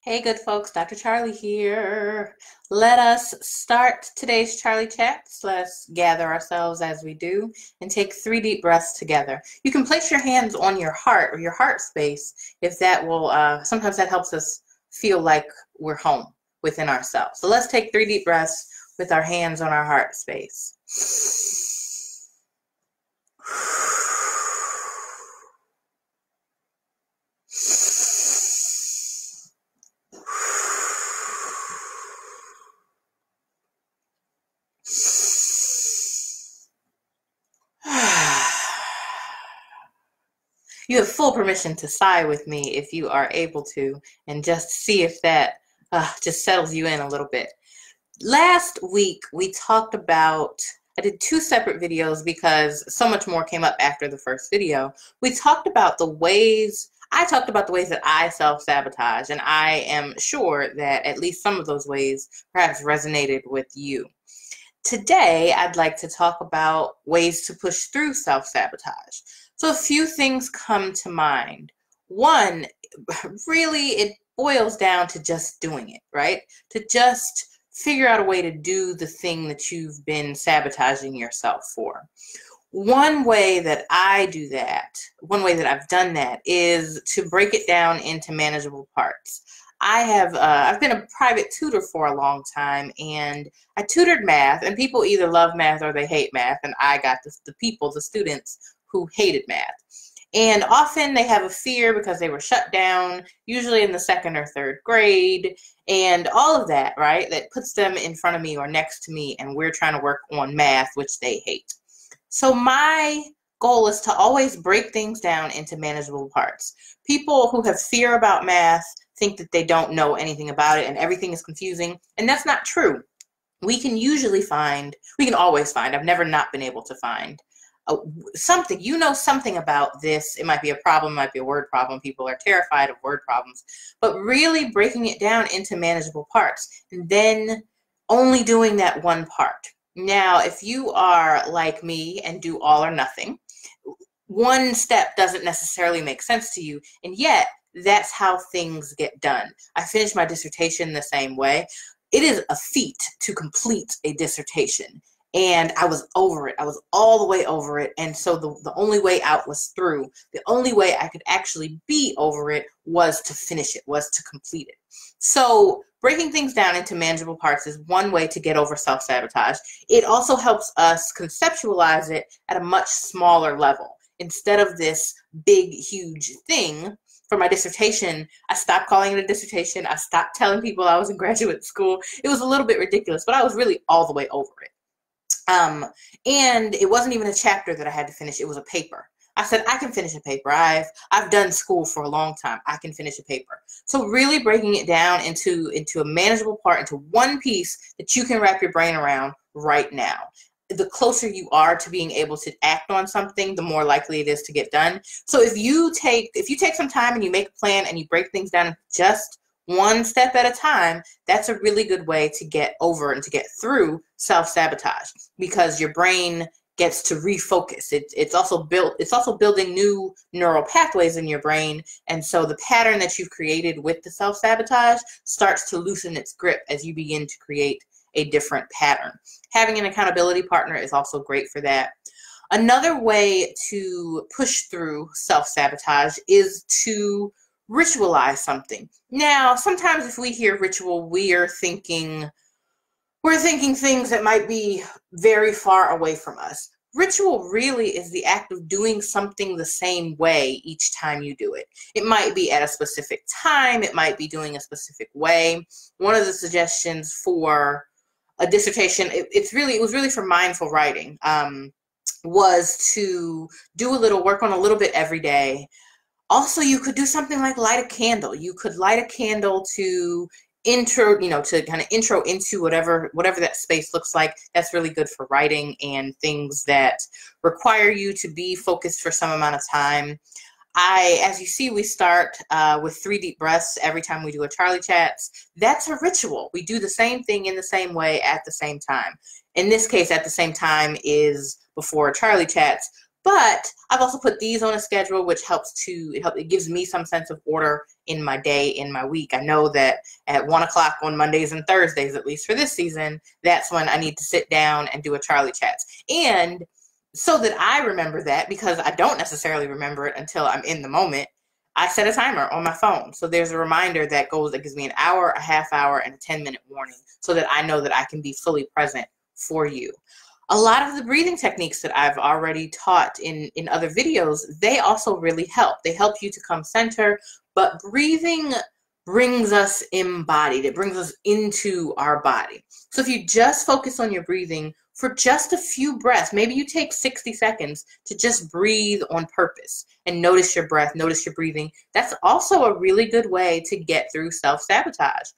Hey, good folks, Dr. Charlie here. Let us start today's Charlie Chats. Let's gather ourselves as we do and take 3 deep breaths together. You can place your hands on your heart or your heart space if that will, sometimes that helps us feel like we're home within ourselves. So let's take 3 deep breaths with our hands on our heart space. You have full permission to sigh with me if you are able to, and just see if that just settles you in a little bit. Last week, we talked about, I did 2 separate videos because so much more came up after the first video. We talked about the ways, I talked about the ways that I self-sabotage, and I am sure that at least some of those ways perhaps resonated with you. Today, I'd like to talk about ways to push through self-sabotage. So a few things come to mind. One, really, it boils down to just doing it, right? To just figure out a way to do the thing that you've been sabotaging yourself for. One way that I do that, one way that I've done that, is to break it down into manageable parts. I've been a private tutor for a long time, and I tutored math, and people either love math or they hate math, and I got the students who hated math. And often they have a fear because they were shut down, usually in the 2nd or 3rd grade, and all of that, right? That puts them in front of me or next to me, and we're trying to work on math, which they hate. So my goal is to always break things down into manageable parts. People who have fear about math think that they don't know anything about it and everything is confusing, and that's not true. We can always find, I've never not been able to find something, something about this. It might be a problem, it might be a word problem. People are terrified of word problems, but really breaking it down into manageable parts and then only doing that one part. Now, if you are like me and do all or nothing, one step doesn't necessarily make sense to you, and yet that's how things get done. I finished my dissertation the same way. It is a feat to complete a dissertation, and I was over it. I was all the way over it, and so the only way out was through. The only way I could actually be over it was to finish it, was to complete it. So breaking things down into manageable parts is one way to get over self-sabotage. It also helps us conceptualize it at a much smaller level. Instead of this big, huge thing, for my dissertation, I stopped calling it a dissertation. I stopped telling people I was in graduate school. It was a little bit ridiculous, but I was really all the way over it. And it wasn't even a chapter that I had to finish. It was a paper. I said, I can finish a paper. I've done school for a long time. I can finish a paper. So really breaking it down into a manageable part, into one piece that you can wrap your brain around right now. The closer you are to being able to act on something, the more likely it is to get done. So if you take some time and you make a plan and you break things down just one step at a time, that's a really good way to get over and to get through self-sabotage, because your brain gets to refocus. It's also building new neural pathways in your brain, and so the pattern that you've created with the self-sabotage starts to loosen its grip as you begin to create a different pattern. Having an accountability partner is also great for that. Another way to push through self-sabotage is to ritualize something. Now, sometimes if we hear ritual, we're thinking things that might be very far away from us. Ritual really is the act of doing something the same way each time you do it. It might be at a specific time, it might be doing a specific way. One of the suggestions for a dissertation, it was really for mindful writing, was to do a little work on a little bit every day. Also, you could do something like light a candle. You could light a candle to to kind of intro into whatever that space looks like. That's really good for writing and things that require you to be focused for some amount of time. As you see, we start with 3 deep breaths every time we do a Charlie Chats. That's a ritual. We do the same thing in the same way at the same time. In this case, at the same time is before Charlie Chats, But I've also put these on a schedule, which it gives me some sense of order in my day, in my week. I know that at 1 o'clock on Mondays and Thursdays, at least for this season, that's when I need to sit down and do a Charli Chats. And so that I remember that, because I don't necessarily remember it until I'm in the moment, I set a timer on my phone. So there's a reminder that gives me an hour, a half hour, and a 10-minute warning, so that I know that I can be fully present for you. A lot of the breathing techniques that I've already taught in other videos, they also really help. They help you to come center, but breathing brings us embodied. It brings us into our body. So if you just focus on your breathing for just a few breaths, maybe you take 60 seconds to just breathe on purpose and notice your breath, notice your breathing. That's also a really good way to get through self-sabotage.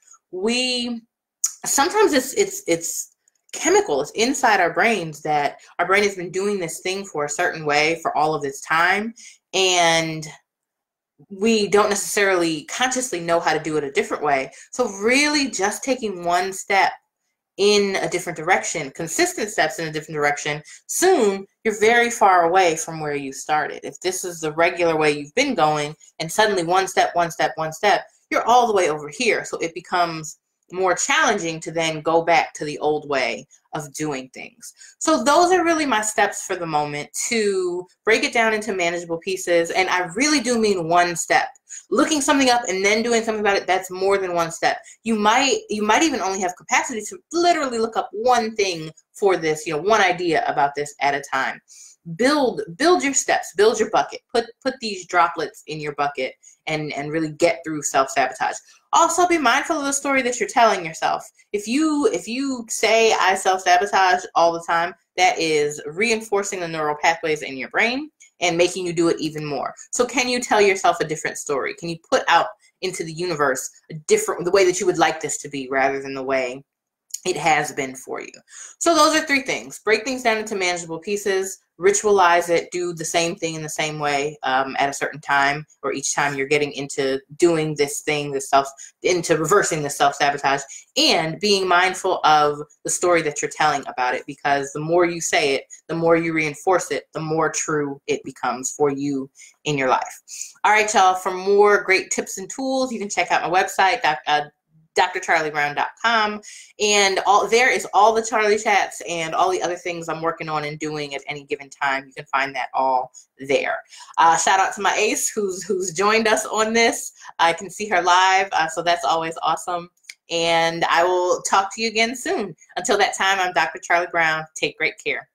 Sometimes it's chemical. It's inside our brains that our brain has been doing this thing for a certain way for all of its time, and we don't necessarily consciously know how to do it a different way. So really just taking one step in a different direction, consistent steps in a different direction, soon you're very far away from where you started. If this is the regular way you've been going, and suddenly one step, you're all the way over here. So it becomes more challenging to then go back to the old way of doing things. So those are really my steps for the moment, to break it down into manageable pieces. And I really do mean one step. Looking something up and then doing something about it, that's more than one step. You might even only have capacity to literally look up one thing for this, one idea about this at a time. Build your steps, build your bucket, put these droplets in your bucket, and really get through self-sabotage. Also, be mindful of the story that you're telling yourself. If you say I self-sabotage all the time, that is reinforcing the neural pathways in your brain and making you do it even more. So can you tell yourself a different story? Can you put out into the universe the way that you would like this to be, rather than the way it has been for you? So those are 3 things. Break things down into manageable pieces, ritualize it, do the same thing in the same way at a certain time, or each time you're getting into doing this thing, into reversing the self-sabotage, and being mindful of the story that you're telling about it, because the more you say it, the more you reinforce it, the more true it becomes for you in your life. All right, y'all, for more great tips and tools, you can check out my website, drcharlibrown.com, and there is all the Charli Chats and all the other things I'm working on and doing at any given time. You can find that all there. Shout out to my ace who's joined us on this. I can see her live, so that's always awesome. And I will talk to you again soon. Until that time, I'm Dr. Charli Brown. Take great care.